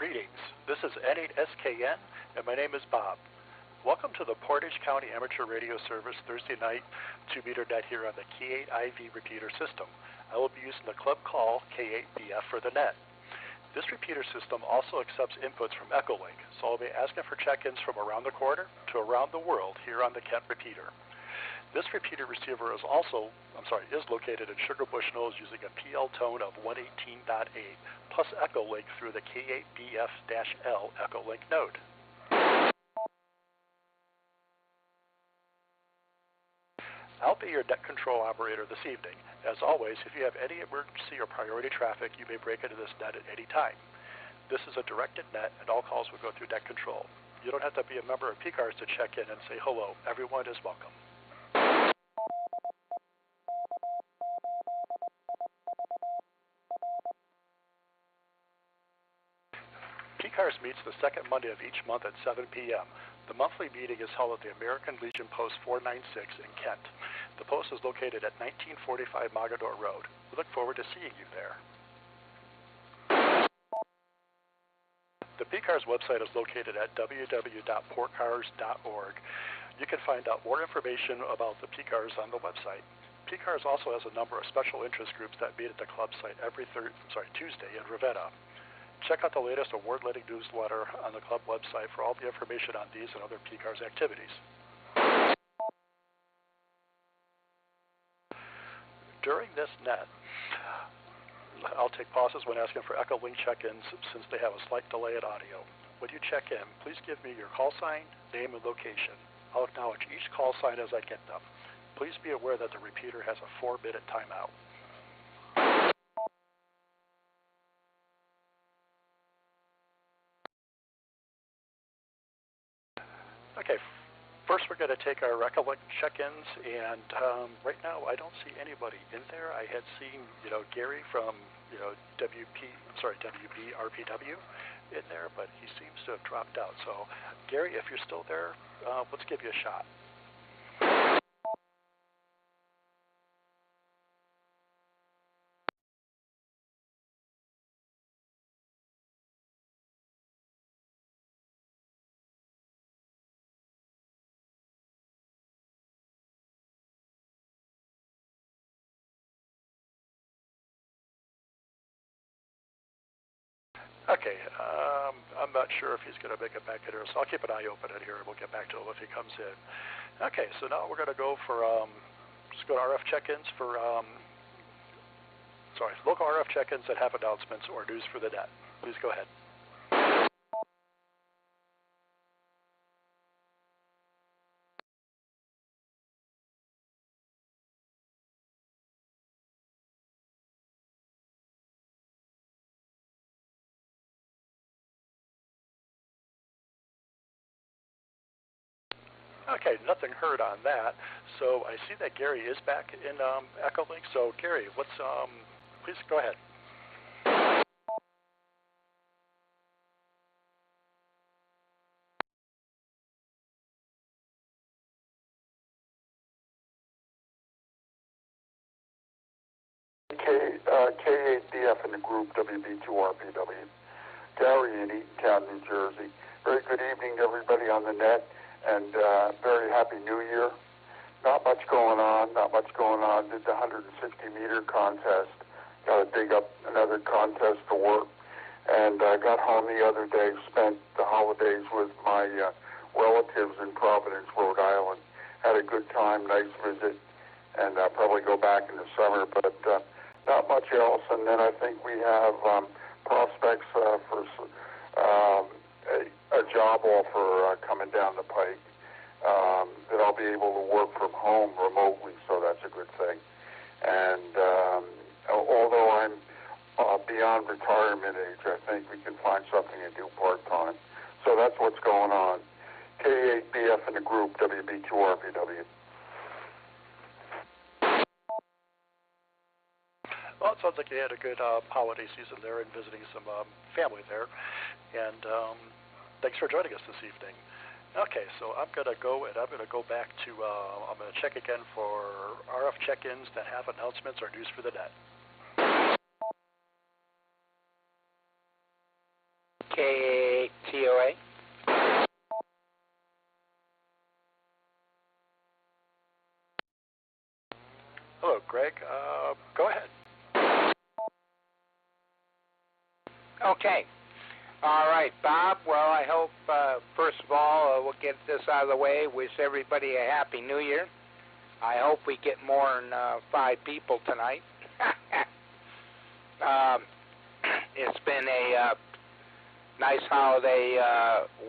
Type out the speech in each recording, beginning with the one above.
Greetings. This is N8SKN, and my name is Bob. Welcome to the Portage County Amateur Radio Service Thursday night 2-meter net here on the K8IV repeater system. I will be using the club call K8BF for the net. This repeater system also accepts inputs from Echolink, so I'll be asking for check-ins from around the corner to around the world here on the Kent repeater. This repeater receiver is located in Sugar Bush Knolls using a PL tone of 118.8 plus Echolink through the K8BF-L Echolink node. I'll be your net control operator this evening. As always, if you have any emergency or priority traffic, you may break into this net at any time. This is a directed net, and all calls will go through net control. You don't have to be a member of PCARS to check in and say hello. Everyone is welcome. PCARS meets the second Monday of each month at 7 p.m. The monthly meeting is held at the American Legion Post 496 in Kent. The post is located at 1945 Mogador Road. We look forward to seeing you there. The PCARS website is located at www.portcars.org. You can find out more information about the PCARS on the website. PCARS also has a number of special interest groups that meet at the club site every Tuesday in Ravenna. Check out the latest award-winning newsletter on the club website for all the information on these and other PCARS activities. During this net, I'll take pauses when asking for Echolink check-ins since they have a slight delay in audio. When you check in, please give me your call sign, name, and location. I'll acknowledge each call sign as I get them. Please be aware that the repeater has a 4-minute timeout. Okay, first we're going to take our Echolink check-ins, and right now I don't see anybody in there. I had seen, Gary from, WBRPW in there, but he seems to have dropped out. So, Gary, if you're still there, let's give you a shot. Okay, I'm not sure if he's going to make it back in here, so I'll keep an eye open in here, and we'll get back to him if he comes in. Okay, so now we're going to go for, just go to RF check-ins for, local RF check-ins that have announcements or news for the net. Please go ahead. Okay, nothing heard on that. So I see that Gary is back in Echolink. So Gary, please go ahead. K8BF in the group WB2RPW. Gary in Eatontown, New Jersey. Very good evening to everybody on the net. And very happy New Year. Not much going on. Did the 160-meter contest. Got to dig up another contest to work. And I got home the other day, spent the holidays with my relatives in Providence, Rhode Island. Had a good time, nice visit. And I'll probably go back in the summer, but not much else. And then I think we have prospects for a job offer coming down the pike that I'll be able to work from home remotely, so that's a good thing. And although I'm beyond retirement age, I think we can find something to do part-time. So that's what's going on. K8BF in the group, WB2RPW. Well, it sounds like you had a good holiday season there and visiting some family there. And thanks for joining us this evening. Okay, so I'm going to go back to, I'm going to check again for RF check-ins that have announcements or news for the net. K8 TOA. Hello, Greg. Go ahead. Okay. All right, Bob. Well, I hope, first of all, we'll get this out of the way. Wish everybody a Happy New Year. I hope we get more than 5 people tonight. It's been a nice holiday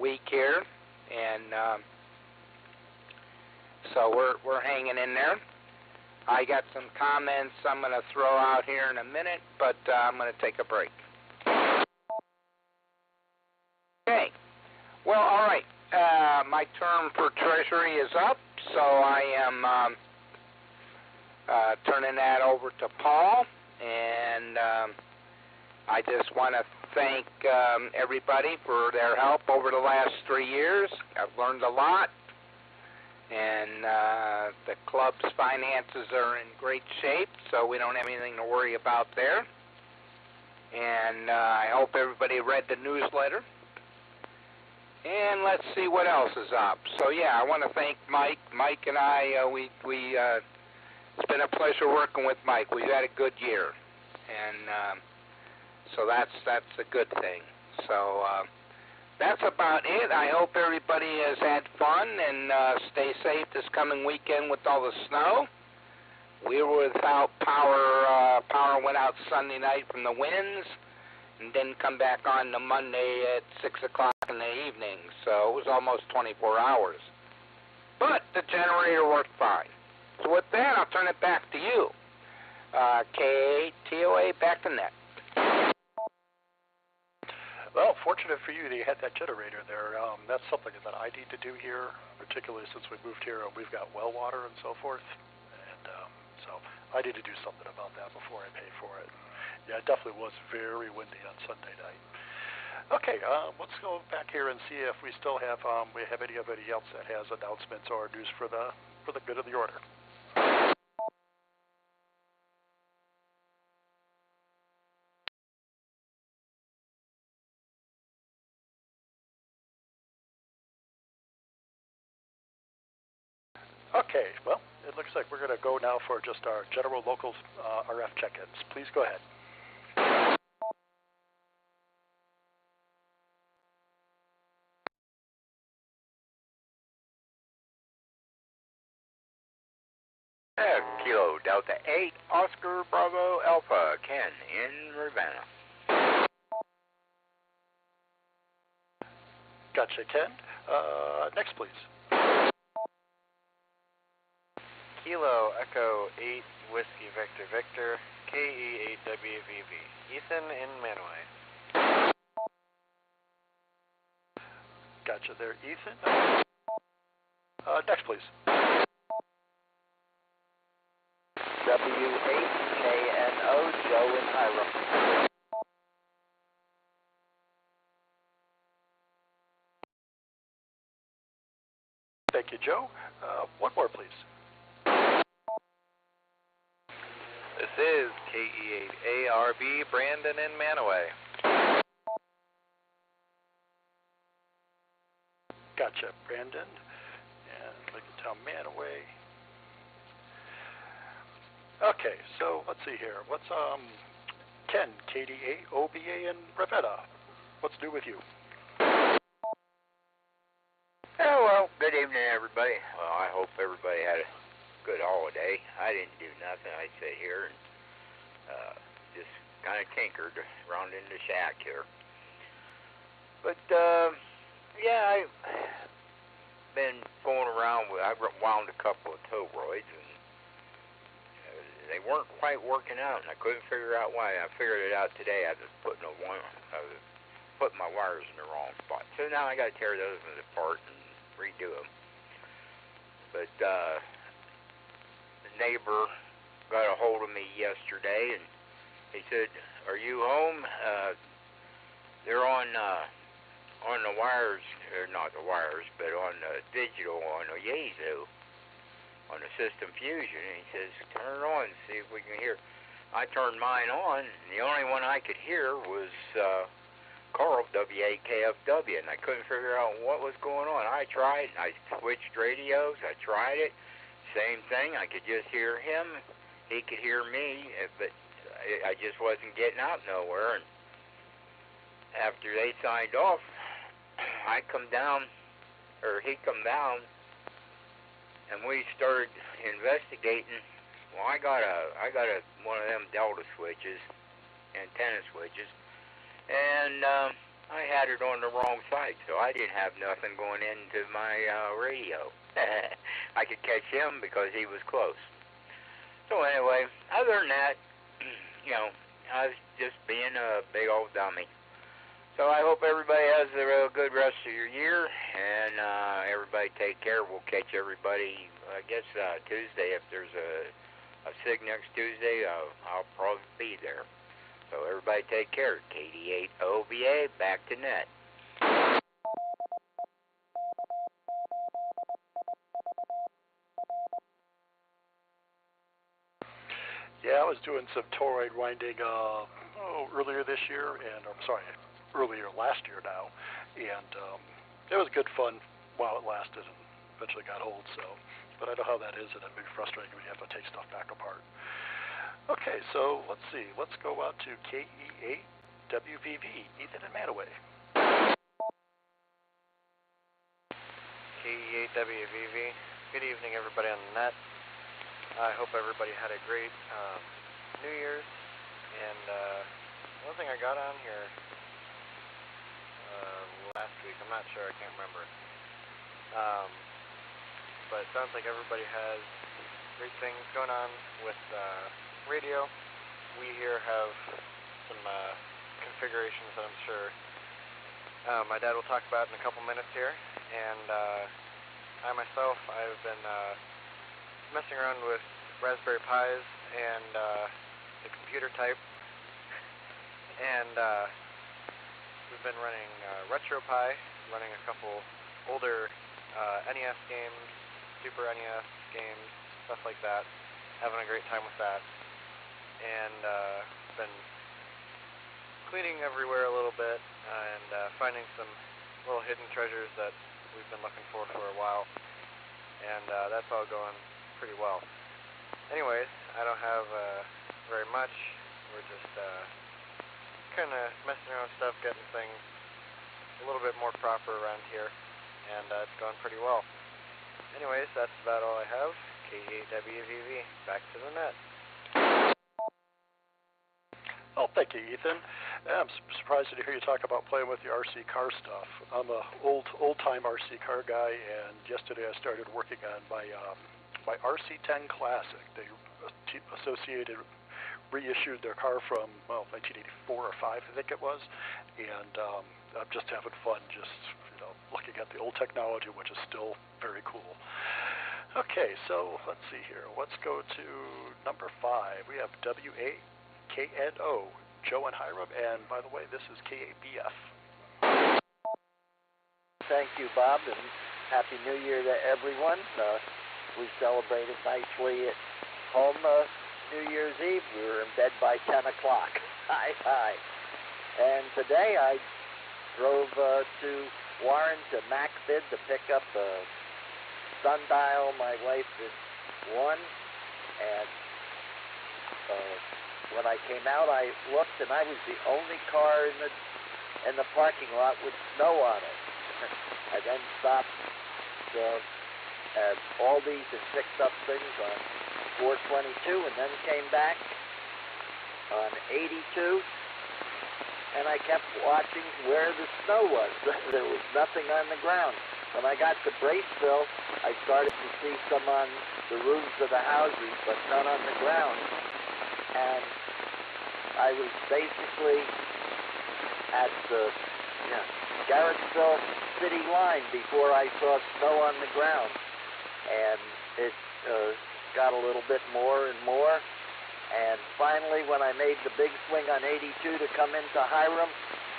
week here, and so we're hanging in there. I got some comments I'm going to throw out here in a minute, but I'm going to take a break. Okay. Well, all right. My term for Treasury is up, so I am turning that over to Paul, and I just want to thank everybody for their help over the last 3 years. I've learned a lot, and the club's finances are in great shape, so we don't have anything to worry about there. And I hope everybody read the newsletter. And let's see what else is up. So yeah, I want to thank Mike. Mike and I, it's been a pleasure working with Mike. We've had a good year, and so that's a good thing. So that's about it. I hope everybody has had fun and stay safe this coming weekend with all the snow. We were without power. Power went out Sunday night from the winds, and didn't come back on the Monday at 6 o'clock in the evening, so it was almost 24 hours. But the generator worked fine. So with that, I'll turn it back to you. K8TOA, back to net. Well, fortunate for you that you had that generator there. That's something that I need to do here, particularly since we moved here and we've got well water and so forth. And so I need to do something about that before I pay for it. Yeah, it definitely was very windy on Sunday night. Okay, let's go back here and see if we still have anybody else that has announcements or news for the good of the order. Okay, well, it looks like we're going to go now for just our general local RF check-ins. Please go ahead. Kilo Delta 8, Oscar Bravo Alpha, Ken in Ravenna. Gotcha, Ken. Next, please. Kilo Echo 8, Whiskey Victor Victor, K8BF Ethan in Manaway. Gotcha there, Ethan. Next, please. W8KNO, Joe in Hiram. Thank you, Joe. One more, please. This is KE8ARB, Brandon in Manaway. Gotcha, Brandon. And Lincolntown, Manaway. Okay, so let's see here. What's Ken, KDA, OBA, and Ravenna? What's new with you? Oh, well, good evening, everybody. Well, I hope everybody had a good holiday. I didn't do nothing. I sat here and just kind of tinkered around in the shack here. But, yeah, I've been fooling around with, I wound a couple of toroids, and they weren't quite working out, and I couldn't figure out why. I figured it out today. I was putting my wires in the wrong spot. So now I got to tear those apart and redo them. But the neighbor got a hold of me yesterday, and he said, "Are you home? They're on the wires, or not the wires, but on the digital on the Yaesu, on the System Fusion." And he says, "Turn it on and see if we can hear." I turned mine on, and the only one I could hear was Carl, W8KFW, and I couldn't figure out what was going on. I tried, I switched radios, I tried it, same thing, I could just hear him, he could hear me, but I just wasn't getting out nowhere. And after they signed off, I come down, or he come down, and we started investigating. Well, I got one of them Delta switches, antenna switches, and I had it on the wrong side, so I didn't have nothing going into my radio. I could catch him because he was close. So anyway, other than that, you know, I was just being a big old dummy. So I hope everybody has a real good rest of your year, and everybody take care. We'll catch everybody, I guess, Tuesday. If there's a SIG next Tuesday, I'll probably be there. So everybody take care. KD8OBA, back to net. Yeah, I was doing some toroid winding earlier this year, and earlier last year now, and it was good fun while it lasted, and eventually got old. So, but I know how that is, and it can be frustrating when you have to take stuff back apart. Okay, so let's see. Let's go out to K8WVV, Ethan and Manaway. K8WVV. Good evening, everybody on the net. I hope everybody had a great New Year's. And one thing I got on here last week, I'm not sure, I can't remember. But it sounds like everybody has great things going on with radio. We here have some configurations that I'm sure my dad will talk about in a couple minutes here. And I myself, I've been messing around with Raspberry Pis and the computer type, and we've been running RetroPie, running a couple older NES games, Super NES games, stuff like that, having a great time with that, and been cleaning everywhere a little bit, and finding some little hidden treasures that we've been looking for a while, and that's all going pretty well. Anyways, I don't have very much. We're just kind of messing around with stuff, getting things a little bit more proper around here, and it's going pretty well. Anyways, that's about all I have. K8WVV, back to the net. Oh, thank you, Ethan. I'm surprised to hear you talk about playing with your RC car stuff. I'm an old-time RC car guy, and yesterday I started working on my RC10 Classic. They reissued their car from 1984 or 5, I think it was, and I'm just having fun, just looking at the old technology, which is still very cool. Okay, so let's see here. Let's go to number 5. We have W8KNO, Joe and Hiram, and by the way, this is K8BF. Thank you, Bob, and Happy New Year to everyone. We celebrated nicely at home New Year's Eve. We were in bed by 10 o'clock. Hi. And today I drove to Warren to MacBid to pick up a sundial my wife had won. And when I came out, I looked, and I was the only car in the parking lot with snow on it. I then stopped at Aldi's and picked up things on 422, and then came back on 82, and I kept watching where the snow was. There was nothing on the ground. When I got to Braceville, I started to see some on the roofs of the houses, but none on the ground. And I was basically at the Garrettsville city line before I saw snow on the ground. And it got a little bit more and more. And finally, when I made the big swing on 82 to come into Hiram,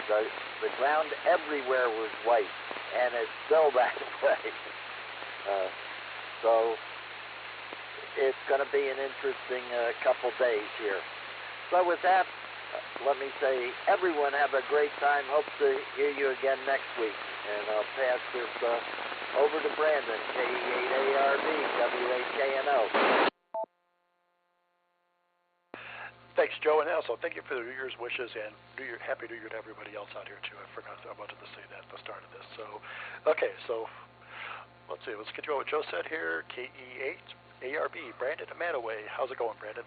the ground everywhere was white, and it's still that way. So it's going to be an interesting couple days here. So with that, let me say, everyone have a great time. Hope to hear you again next week. And I'll pass this over to Brandon, K8ARB, WHANO. Thanks, Joe, and also thank you for the New Year's wishes and Happy New Year to everybody else out here too. I forgot I wanted to say that at the start of this. So, okay, so let's see. Let's continue what Joe said here. K8ARB, Brandon Manaway. How's it going, Brandon?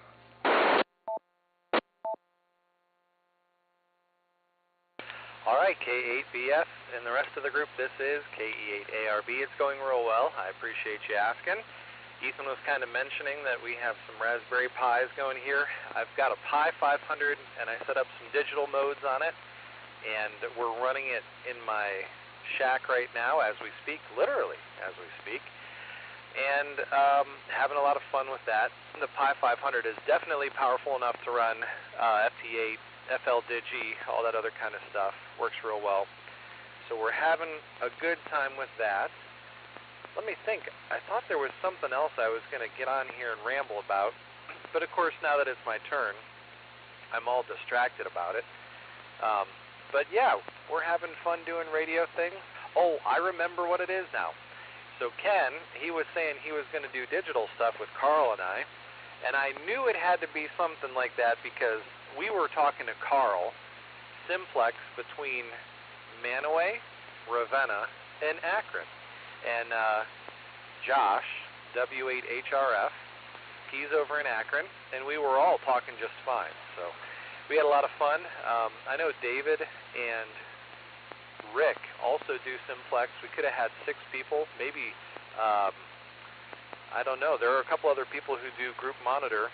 All right, K8BF and the rest of the group. This is K8ARB. It's going real well. I appreciate you asking. Ethan was kind of mentioning that we have some Raspberry Pis going here. I've got a Pi 500, and I set up some digital modes on it, and we're running it in my shack right now as we speak, literally as we speak, and having a lot of fun with that. The Pi 500 is definitely powerful enough to run FT8, FLDigi, all that other kind of stuff. Works real well. So we're having a good time with that. Let me think. I thought there was something else I was going to get on here and ramble about, but of course now that it's my turn, I'm all distracted about it. But yeah, we're having fun doing radio things. Oh, I remember what it is now. So Ken, he was saying he was going to do digital stuff with Carl and I knew it had to be something like that because we were talking to Carl, simplex between Manaway, Ravenna, and Akron. And Josh, W8HRF, he's over in Akron, and we were all talking just fine. So we had a lot of fun. I know David and Rick also do simplex. We could have had 6 people, maybe, I don't know. There are a couple other people who do group monitor.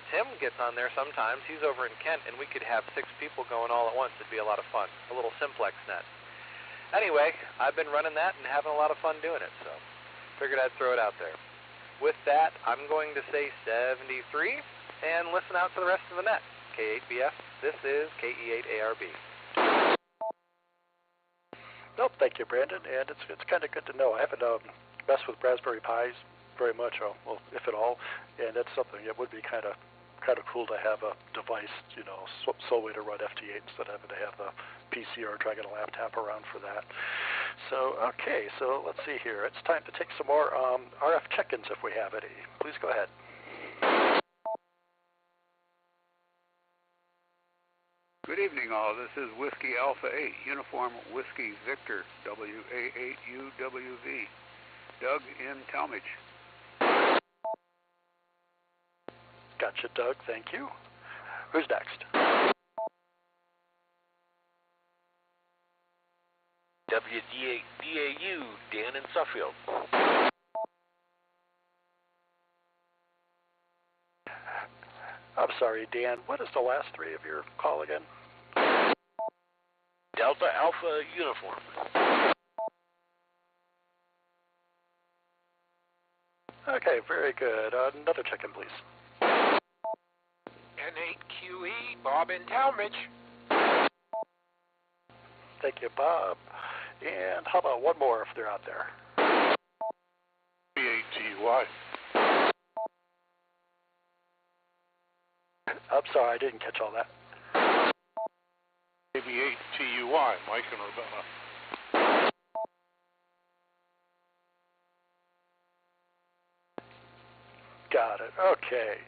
Tim gets on there sometimes. He's over in Kent, and we could have 6 people going all at once. It'd be a lot of fun, a little simplex net. Anyway, I've been running that and having a lot of fun doing it, so figured I'd throw it out there. With that, I'm going to say 73 and listen out to the rest of the net. K8BF, this is KE8ARB. Nope, thank you, Brandon, and it's kind of good to know. I haven't messed with Raspberry Pis very much, well, if at all, and that's something that would be kind of cool to have a device, you know, solely to run FT8 instead of having to have the PC or dragging a laptop around for that. So, okay, so let's see here. It's time to take some more RF check-ins if we have any. Please go ahead. Good evening, all. This is Whiskey Alpha 8, Uniform Whiskey Victor, WA8UWV. Doug in Talmadge. Gotcha, Doug. Thank you. Who's next? WDAU, Dan in Suffield. I'm sorry, Dan. What is the last 3 of your call again? Delta Alpha Uniform. Okay, very good. Another check-in, please. N8QE, Bob in Talmadge. Thank you, Bob. And how about one more if they're out there? K8TUY. I'm sorry, I didn't catch all that. K8TUY, Mike and Ravenna. Got it. Okay.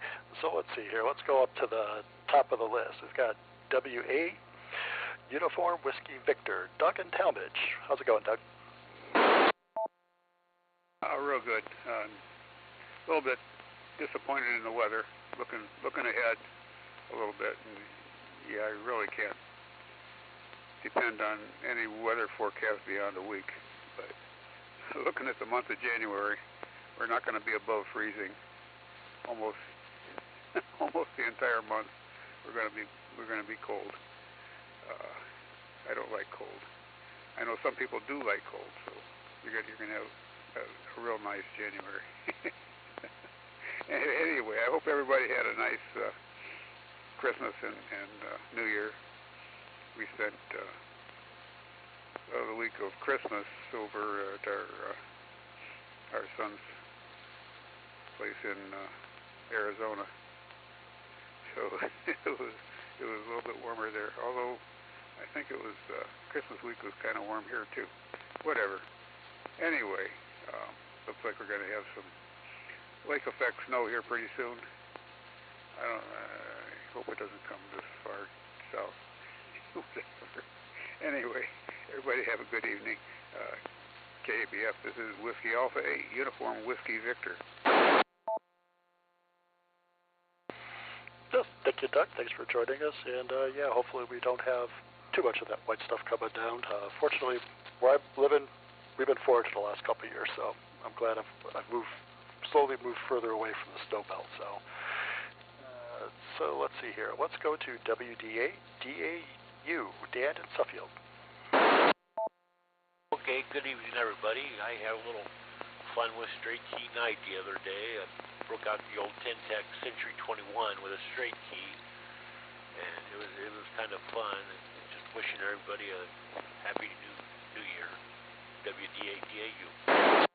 So let's see here. Let's go up to the top of the list. We've got WA, Uniform Whiskey Victor, Doug in Talmadge. How's it going, Doug? Real good. A little bit disappointed in the weather. Looking ahead a little bit. And yeah, I really can't depend on any weather forecast beyond a week. But looking at the month of January, we're not going to be above freezing. Almost the entire month, we're going to be cold. I don't like cold. I know some people do like cold, so you're going to have a real nice January. Anyway, I hope everybody had a nice Christmas and New Year. We spent the week of Christmas over at our son's place in Arizona. So it was a little bit warmer there. Although I think it was Christmas week was kind of warm here too. Whatever. Anyway, looks like we're going to have some lake effect snow here pretty soon. I hope it doesn't come this far south. Whatever. Anyway, everybody have a good evening. K8BF, this is Whiskey Alpha 8, Uniform Whiskey Victor. Yes, thank you, Doug. Thanks for joining us. And yeah, hopefully we don't have too much of that white stuff coming down. Fortunately, where I'm living, we've been foraged the last couple of years, so I'm glad I've slowly moved further away from the snow belt. So let's see here. Let's go to WDAU, Dan in Suffield. Okay, good evening, everybody. I had a little fun with straight key night the other day. I broke out the old Ten-Tech Century 21 with a straight key, and it was kind of fun. And just wishing everybody a happy new year. WDAU.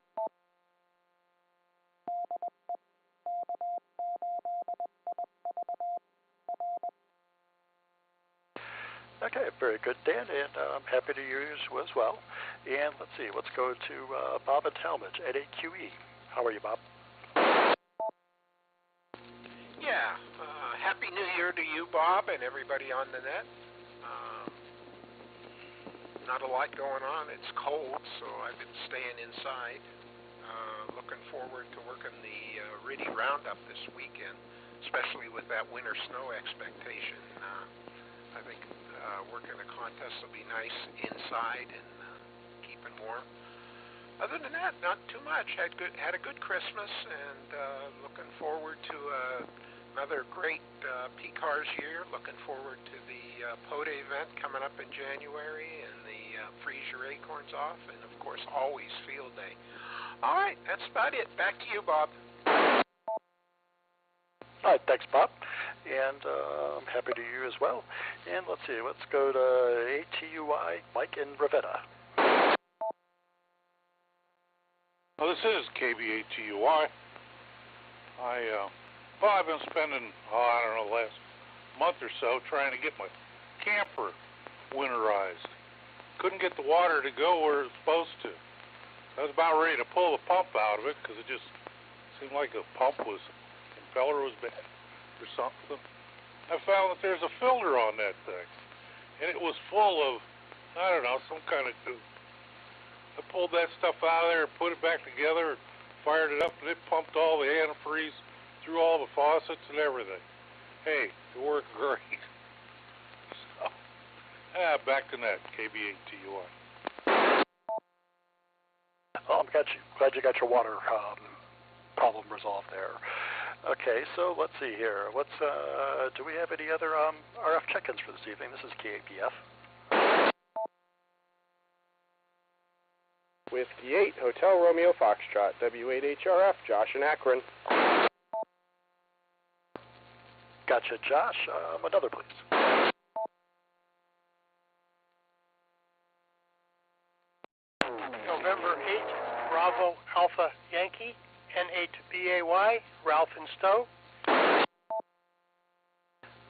Okay, very good, Dan, and I'm happy to use you as well. And let's see, let's go to Bob and Talmadge at AQE. How are you, Bob? Yeah, Happy New Year to you, Bob, and everybody on the net. Not a lot going on. It's cold, so I've been staying inside. Looking forward to working the Riddy Roundup this weekend, especially with that winter snow expectation. I think working a contest will be nice inside and keeping warm. Other than that, not too much. Had a good Christmas, and looking forward to another great PCARS year. Looking forward to the PODA event coming up in January, and the Freeze Your Acorns Off, and of course always Field Day. All right, that's about it. Back to you, Bob. All right, thanks, Bob. And I'm happy to you as well. And let's see, let's go to ATUI, Mike in Ravenna. Well, this is KBATUI. I've been spending, the last month or so trying to get my camper winterized. Couldn't get the water to go where it's supposed to. I was about ready to pull the pump out of it because it just seemed like the impeller was bad or something. I found that there's a filter on that thing, and it was full of, some kind of goo. I pulled that stuff out of there and put it back together, fired it up, and it pumped all the antifreeze through all the faucets and everything. Hey, it worked great. So, back to net, KBATUI. Oh, I'm glad you got your water problem resolved there. Okay, so let's see here. Do we have any other RF check-ins for this evening? This is K8BF. Whiskey 8, Hotel Romeo Foxtrot, W8HRF, Josh in Akron. Gotcha, Josh. Another, please. November 8, Bravo Alpha Yankee, N8BAY, Ralph in Stowe.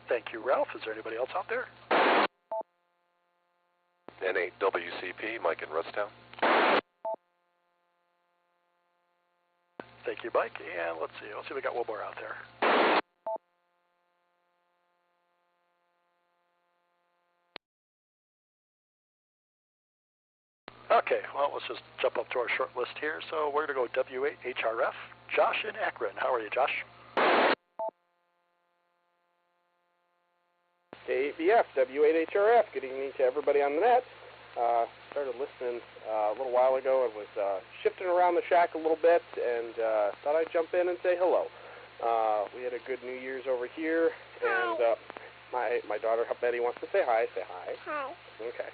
Thank you, Ralph. Is there anybody else out there? N8WCP, Mike in Rusttown. Thank you, Mike. And let's see if we got one more out there. Okay, well, let's just jump up to our short list here. So we're going to go W8HRF. Josh in Akron. How are you, Josh? K8BF, W8HRF. Good evening to everybody on the net. Started listening a little while ago and was shifting around the shack a little bit, and thought I'd jump in and say hello. We had a good New Year's over here, and my daughter Betty wants to say hi. Say hi. Hi. Okay.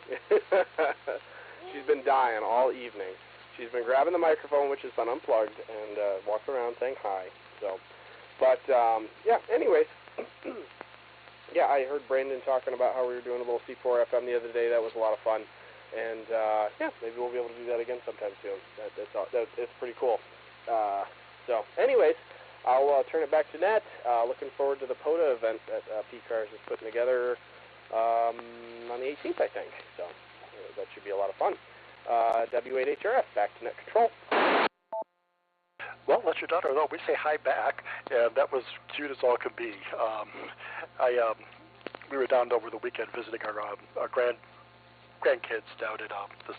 She's been dying all evening. She's been grabbing the microphone, which has been unplugged, and walking around saying hi. So, but yeah. Anyways. Yeah, I heard Brandon talking about how we were doing a little C4 FM the other day. That was a lot of fun. And, yeah, maybe we'll be able to do that again sometime soon. It's pretty cool. So, anyways, I'll turn it back to Nat. Looking forward to the POTA event that PCARS is putting together on the 18th, I think. So that should be a lot of fun. W8HRF, back to net control. Well, let your daughter know. We say hi back, and that was cute as all can be. We were down over the weekend visiting our grandkids down in the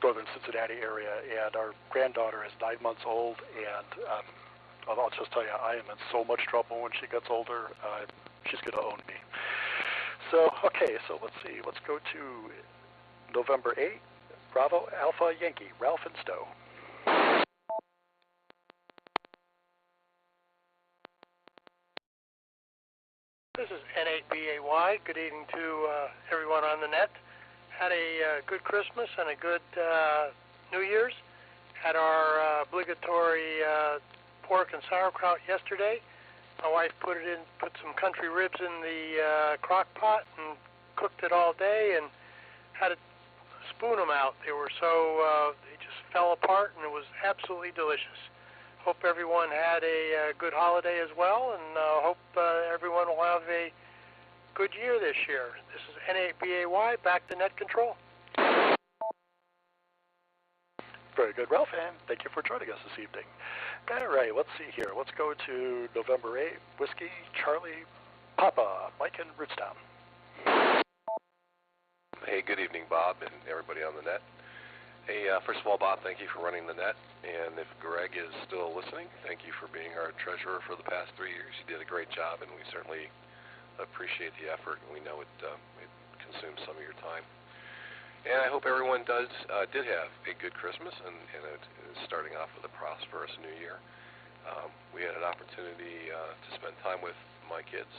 northern Cincinnati area, and our granddaughter is 9 months old, and I'll just tell you, I am in so much trouble when she gets older. She's going to own me. So, okay, so let's see. Let's go to November 8th, Bravo Alpha Yankee, Ralph and Stowe. This is N8BAY. Good evening to everyone on the net. Had a good Christmas and a good New Year's. Had our obligatory pork and sauerkraut yesterday. My wife put some country ribs in the crock pot and cooked it all day and had to spoon them out. They were they just fell apart, and it was absolutely delicious. Hope everyone had a good holiday as well, and hope everyone will have a good year this year. This is N8BAY, back to net control. Very good, Ralph, and thank you for joining us this evening. All right, let's see here. Let's go to November 8th, Whiskey Charlie Papa, Mike in Rootstown. Hey, good evening, Bob, and everybody on the net. Hey, first of all, Bob, thank you for running the net, and if Greg is still listening, thank you for being our treasurer for the past 3 years. You did a great job, and we certainly appreciate the effort, and we know it consumes some of your time. And I hope everyone did have a good Christmas and is starting off with a prosperous New Year. We had an opportunity to spend time with my kids.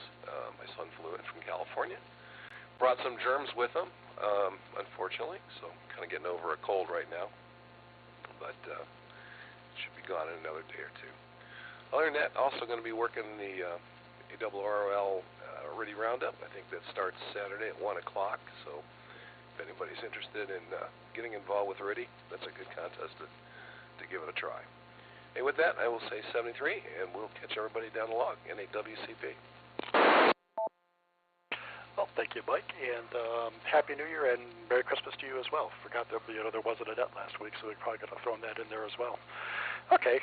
My son flew in from California, brought some germs with him, unfortunately, so I'm kind of getting over a cold right now, but it should be gone in another day or two. Other than that, also going to be working the ARRL RIDI Roundup. I think that starts Saturday at 1 o'clock, so if anybody's interested in getting involved with RIDI, that's a good contest to give it a try. And with that, I will say 73, and we'll catch everybody down the log, NAWCP. Well, thank you, Mike, and Happy New Year and Merry Christmas to you as well. Forgot that there wasn't a net last week, so we probably could have thrown that in there as well. Okay,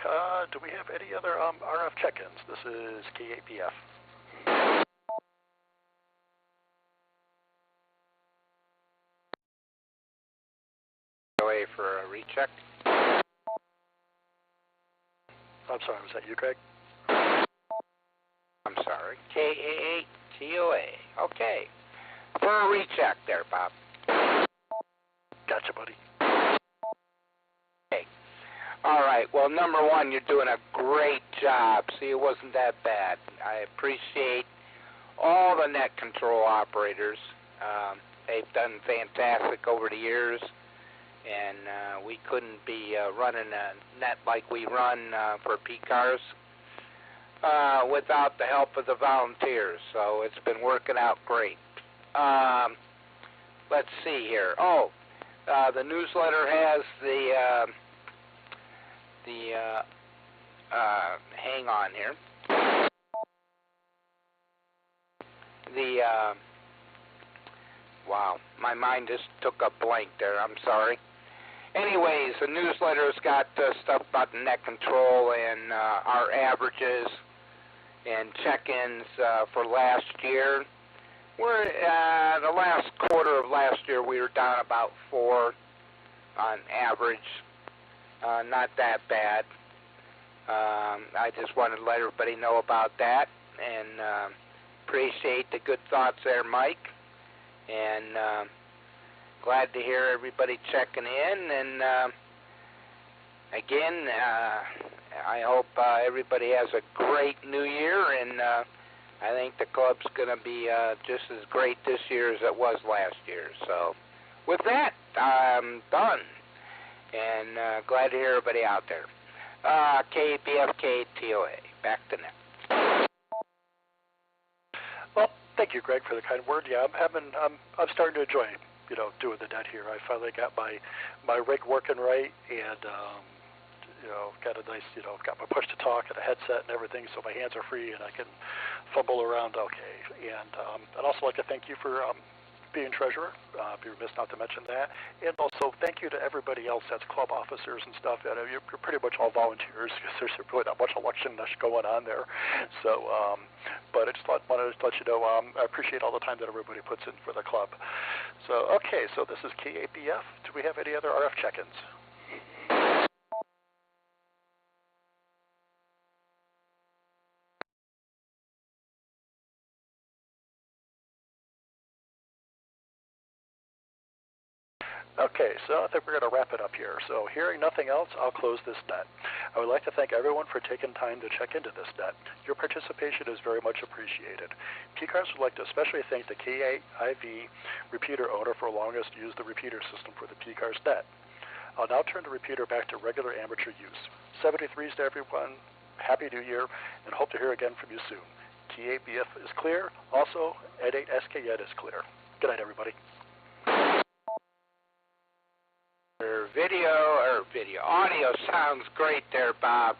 do we have any other RF check-ins? This is K8BF. Away for a recheck. I'm sorry, was that you, Greg? I'm sorry. K8TOA. Okay. For a recheck there, Bob. Gotcha, buddy. Okay. All right. Well, number one, you're doing a great job. See, it wasn't that bad. I appreciate all the net control operators. They've done fantastic over the years, and we couldn't be running a net like we run for PCARS without the help of the volunteers. So it's been working out great. Let's see here. Oh, the newsletter has hang on here. Wow, my mind just took a blank there. I'm sorry. Anyways, the newsletter's got stuff about the net control and our averages and check-ins for last year. We're the last quarter of last year, we were down about 4 on average. Not that bad. I just wanted to let everybody know about that, and appreciate the good thoughts there, Mike. And glad to hear everybody checking in. And again, I hope everybody has a great New Year, and I think the club's going to be just as great this year as it was last year. So with that, I'm done, and glad to hear everybody out there. K8BF K8TOA, back to net. Well, thank you, Greg, for the kind word. Yeah, I'm starting to enjoy, doing the net here. I finally got my rig working right, and got a nice, got my push to talk and a headset and everything, so my hands are free and I can fumble around okay. And I'd also like to thank you for being treasurer. Be remiss not to mention that. And also thank you to everybody else that's club officers and stuff. You're pretty much all volunteers because there's really not much election going on there. So, but I just wanted to let you know I appreciate all the time that everybody puts in for the club. So, okay, so this is K8BF. Do we have any other RF check-ins? Okay, so I think we're going to wrap it up here. So hearing nothing else, I'll close this net. I would like to thank everyone for taking time to check into this net. Your participation is very much appreciated. PCARS would like to especially thank the K8IV repeater owner for allowing us to use the repeater system for the PCARS net. I'll now turn the repeater back to regular amateur use. 73s to everyone, Happy New Year, and hope to hear again from you soon. K8BF is clear. Also, N8SKN is clear. Good night, everybody. Audio sounds great there, Bob.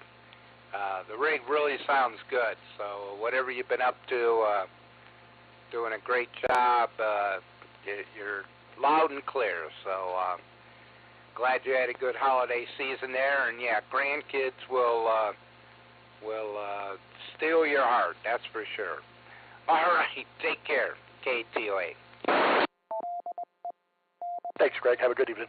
The rig really sounds good. So whatever you've been up to, doing a great job. You're loud and clear. So glad you had a good holiday season there. And yeah, grandkids will steal your heart. That's for sure. All right, take care. KTOA. Thanks, Greg. Have a good evening.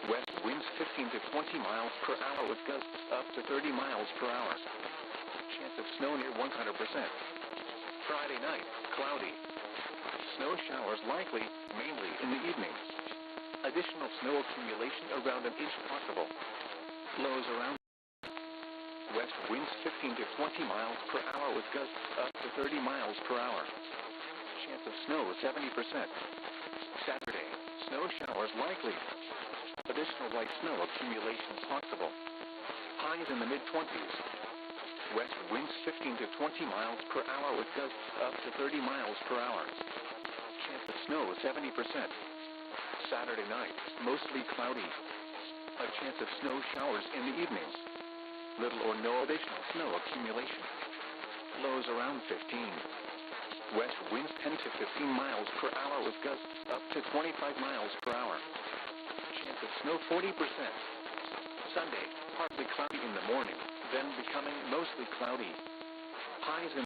West winds 15 to 20 miles per hour with gusts up to 30 miles per hour. Chance of snow near 100%. Friday night, cloudy. Snow showers likely, mainly in the evening. Additional snow accumulation around an inch possible. Lows around. West winds 15 to 20 miles per hour with gusts up to 30 miles per hour. Chance of snow 70%. Saturday, snow showers likely. Additional light snow accumulation possible. Highs in the mid-20s. West winds 15 to 20 miles per hour with gusts up to 30 miles per hour. Chance of snow 70%. Saturday night, mostly cloudy. A chance of snow showers in the evenings. Little or no additional snow accumulation. Lows around 15. West winds 10 to 15 miles per hour with gusts up to 25 miles per hour. Chance of snow 40%. Sunday, partly cloudy in the morning, then becoming mostly cloudy. Highs in